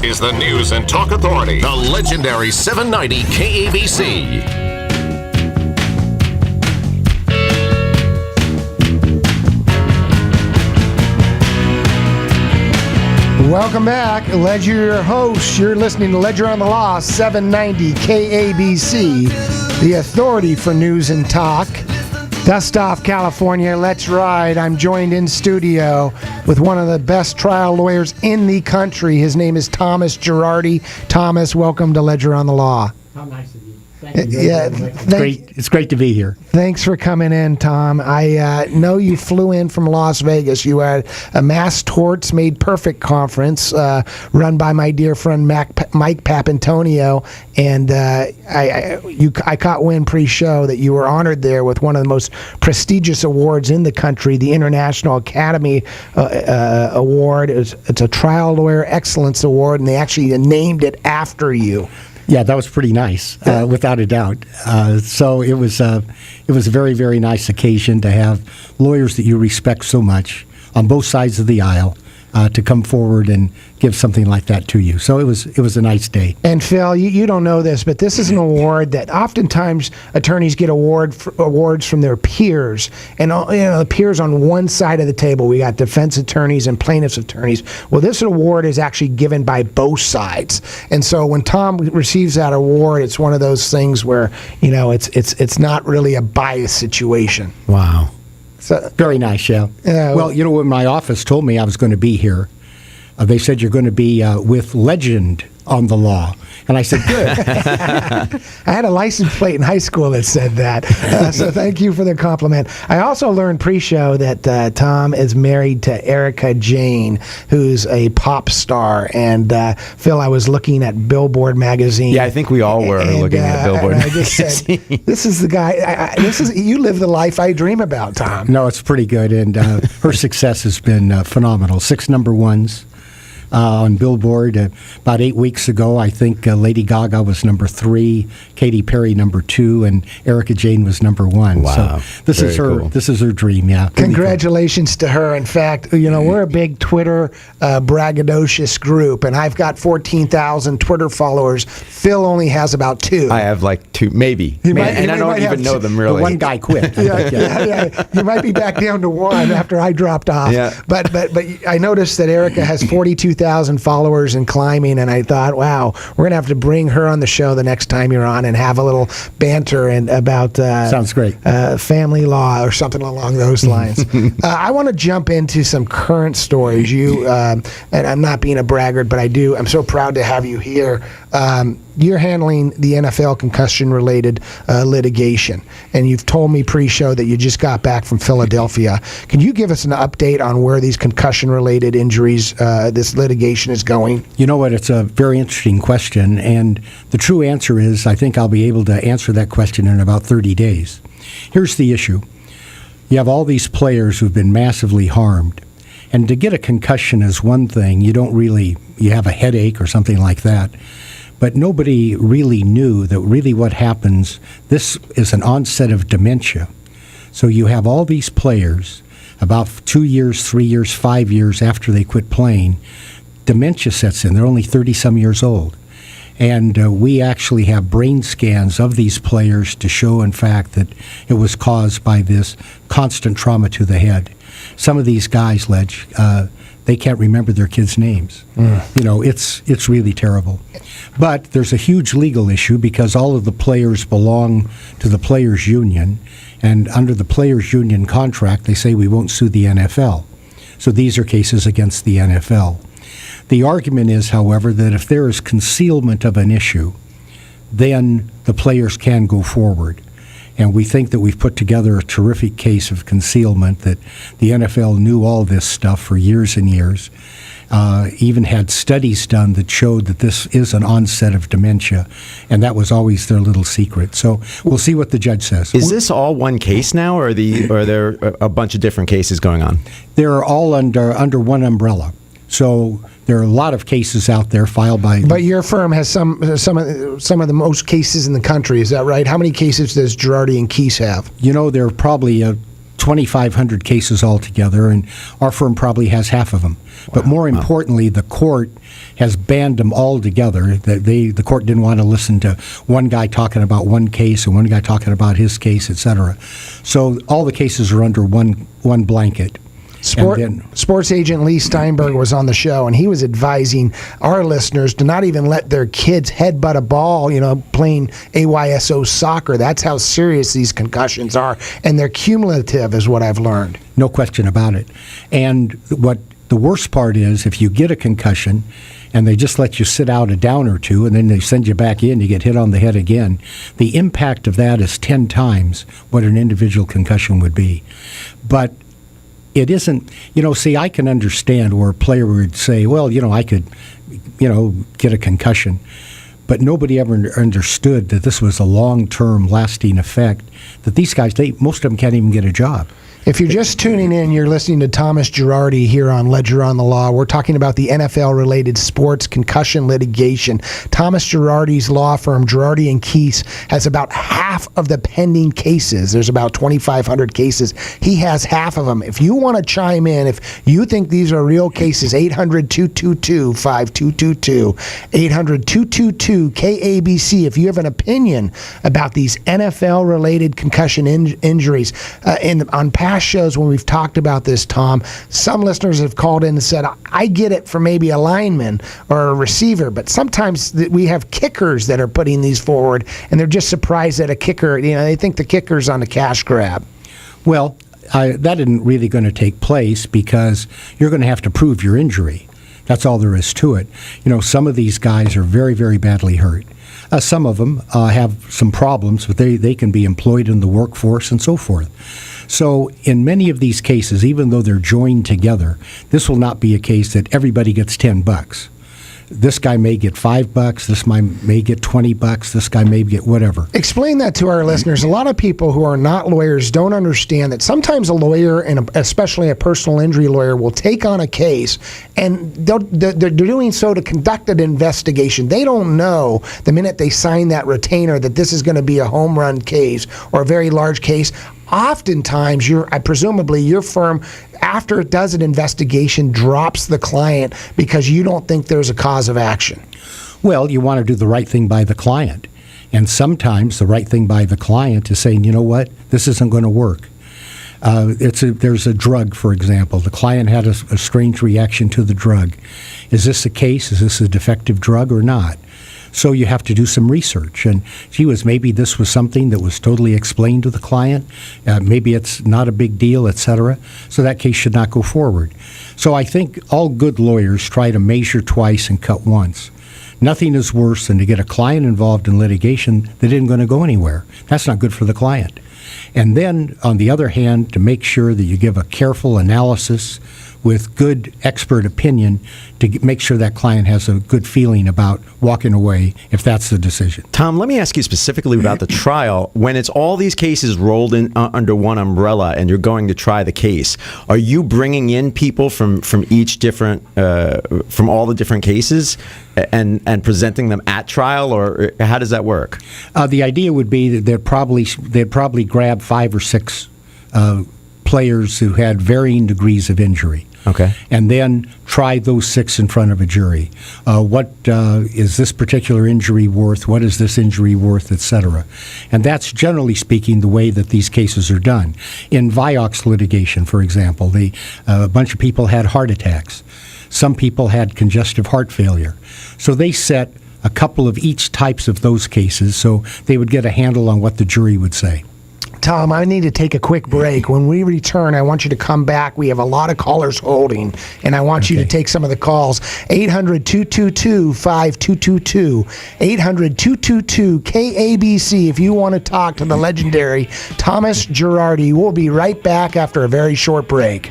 is the News and Talk Authority, the legendary 790 KABC. Welcome back. Ledger, your host. You're listening to Ledger on the Law, 790 KABC, the authority for news and talk. Dust off, California. Let's ride. I'm joined in studio with one of the best trial lawyers in the country. His name is Thomas Gerardi. Thomas, welcome to Ledger on the Law. How nice of you. Thank you. Yeah, It's great to be here. Thanks for coming in, Tom. I know you flew in from Las Vegas. You were at a Mass Torts Made Perfect conference run by my dear friend Mike Papantonio, and I caught wind pre-show that you were honored there with one of the most prestigious awards in the country, the International Academy Award. It's a Trial Lawyer Excellence Award, and they actually named it after you. Yeah, that was pretty nice, without a doubt. So it was a very, very nice occasion to have lawyers that you respect so much on both sides of the aisle to come forward and give something like that to you. So it was a nice day. And Phil, you don't know this, but this is an award that oftentimes attorneys get awards from their peers, and the peers on one side of the table. We got defense attorneys and plaintiffs' attorneys. Well, this award is actually given by both sides, and so when Tom receives that award, it's one of those things where it's not really a biased situation. Wow. So, very nice, yeah. Well, when my office told me I was going to be here, they said you're going to be with Legend on the Law. And I said, good. I had a license plate in high school that said that. So thank you for the compliment. I also learned pre-show that Tom is married to Erica Jane, who's a pop star. And Phil, I was looking at Billboard magazine. Yeah, I think we all were looking at Billboard magazine. I just said, this is the guy. You live the life I dream about, Tom. No, it's pretty good. And her success has been phenomenal. 6 number ones. On Billboard. About 8 weeks ago, I think Lady Gaga was number 3, Katy Perry number 2, and Erica Jane was number 1. Wow. So this is her. Cool. This is her dream. Yeah. Congratulations to her. In fact, we're a big Twitter braggadocious group, and I've got 14,000 Twitter followers. Phil only has about 2. I have like 2, maybe. I don't even know them really. The one guy quit. Yeah. You might be back down to 1 after I dropped off. Yeah. But I noticed that Erica has 42,000 followers and climbing, and I thought, wow, we're gonna have to bring her on the show the next time you're on and have a little banter and about sounds great, family law or something along those lines. I want to jump into some current stories. And I'm not being a braggart, but I'm so proud to have you here. You're handling the NFL concussion-related litigation, and you've told me pre-show that you just got back from Philadelphia. Can you give us an update on where these concussion-related injuries, this litigation is going? You know what? It's a very interesting question, and the true answer is I think I'll be able to answer that question in about 30 days. Here's the issue. You have all these players who've been massively harmed, and to get a concussion is one thing. You have a headache or something like that. But nobody really knew that really what happens, this is an onset of dementia. So you have all these players, about 2 years, 3 years, 5 years after they quit playing, dementia sets in. They're only 30-some years old. And we actually have brain scans of these players to show, in fact, that it was caused by this constant trauma to the head. Some of these guys, Ledge, they can't remember their kids' names. It's really terrible. But there's a huge legal issue because all of the players belong to the Players Union, and under the Players Union contract, they say we won't sue the NFL. So these are cases against the NFL. The argument is, however, that if there is concealment of an issue, then the players can go forward. And we think that we've put together a terrific case of concealment, that the NFL knew all this stuff for years and years, even had studies done that showed that this is an onset of dementia, and that was always their little secret. So we'll see what the judge says. Is this all one case now, or are there a bunch of different cases going on? They're all under one umbrella. So there are a lot of cases out there filed by. But your firm has some of the most cases in the country. Is that right? How many cases does Gerardi and Keese have? There are probably 2,500 cases altogether, and our firm probably has half of them. But more importantly, the court has banned them all together. The court didn't want to listen to one guy talking about one case and one guy talking about his case, et cetera. So all the cases are under one blanket. Sports agent Lee Steinberg was on the show, and he was advising our listeners to not even let their kids headbutt a ball, playing AYSO soccer. That's how serious these concussions are, and they're cumulative is what I've learned. No question about it. And what the worst part is, if you get a concussion and they just let you sit out a down or two and then they send you back in, you get hit on the head again, the impact of that is 10 times what an individual concussion would be. But it isn't, I can understand where a player would say, well, I could, get a concussion. But nobody ever understood that this was a long-term lasting effect, that these guys, most of them can't even get a job. If you're just tuning in, you're listening to Thomas Gerardi here on Ledger on the Law. We're talking about the NFL-related sports concussion litigation. Thomas Gerardi's law firm, Gerardi and Keese, has about half of the pending cases. There's about 2,500 cases. He has half of them. If you want to chime in, if you think these are real cases, 800-222-5222, 800-222-KABC. If you have an opinion about these NFL-related concussion injuries, on past shows when we've talked about this, Tom, some listeners have called in and said, I get it for maybe a lineman or a receiver, but sometimes we have kickers that are putting these forward, and they're just surprised that a kicker, they think the kicker's on a cash grab. Well, that isn't really going to take place because you're going to have to prove your injury. That's all there is to it. Some of these guys are very, very badly hurt. Some of them have some problems, but they can be employed in the workforce and so forth. So in many of these cases, even though they're joined together, this will not be a case that everybody gets $10. This guy may get $5. This guy may get $20. This guy may get whatever. Explain that to our listeners. A lot of people who are not lawyers don't understand that sometimes a lawyer, and especially a personal injury lawyer, will take on a case, and they're doing so to conduct an investigation. They don't know the minute they sign that retainer that this is going to be a home run case or a very large case. Oftentimes, presumably your firm, after it does an investigation, drops the client because you don't think there's a cause of action. Well, you want to do the right thing by the client. And sometimes the right thing by the client is saying, you know what, this isn't going to work. There's a drug, for example. The client had a strange reaction to the drug. Is this a case? Is this a defective drug or not? So you have to do some research. And maybe this was something that was totally explained to the client. Maybe it's not a big deal, et cetera. So that case should not go forward. So I think all good lawyers try to measure twice and cut once. Nothing is worse than to get a client involved in litigation that isn't going to go anywhere. That's not good for the client. And then, on the other hand, to make sure that you give a careful analysis with good expert opinion to make sure that client has a good feeling about walking away if that's the decision. Tom, let me ask you specifically about the trial. When it's all these cases rolled in under one umbrella and you're going to try the case, are you bringing in people from each different, from all the different cases and presenting them at trial, or how does that work? The idea would be that they'd probably grab 5 or 6 players who had varying degrees of injury. Okay. And then try those 6 in front of a jury. What is this particular injury worth? What is this injury worth, et cetera? And that's, generally speaking, the way that these cases are done. In Vioxx litigation, for example, a bunch of people had heart attacks. Some people had congestive heart failure. So they set a couple of each types of those cases so they would get a handle on what the jury would say. Tom, I need to take a quick break. When we return, I want you to come back. We have a lot of callers holding, and I want you to take some of the calls. 800-222-5222. 800-222-KABC if you want to talk to the legendary Thomas Gerardi. We'll be right back after a very short break.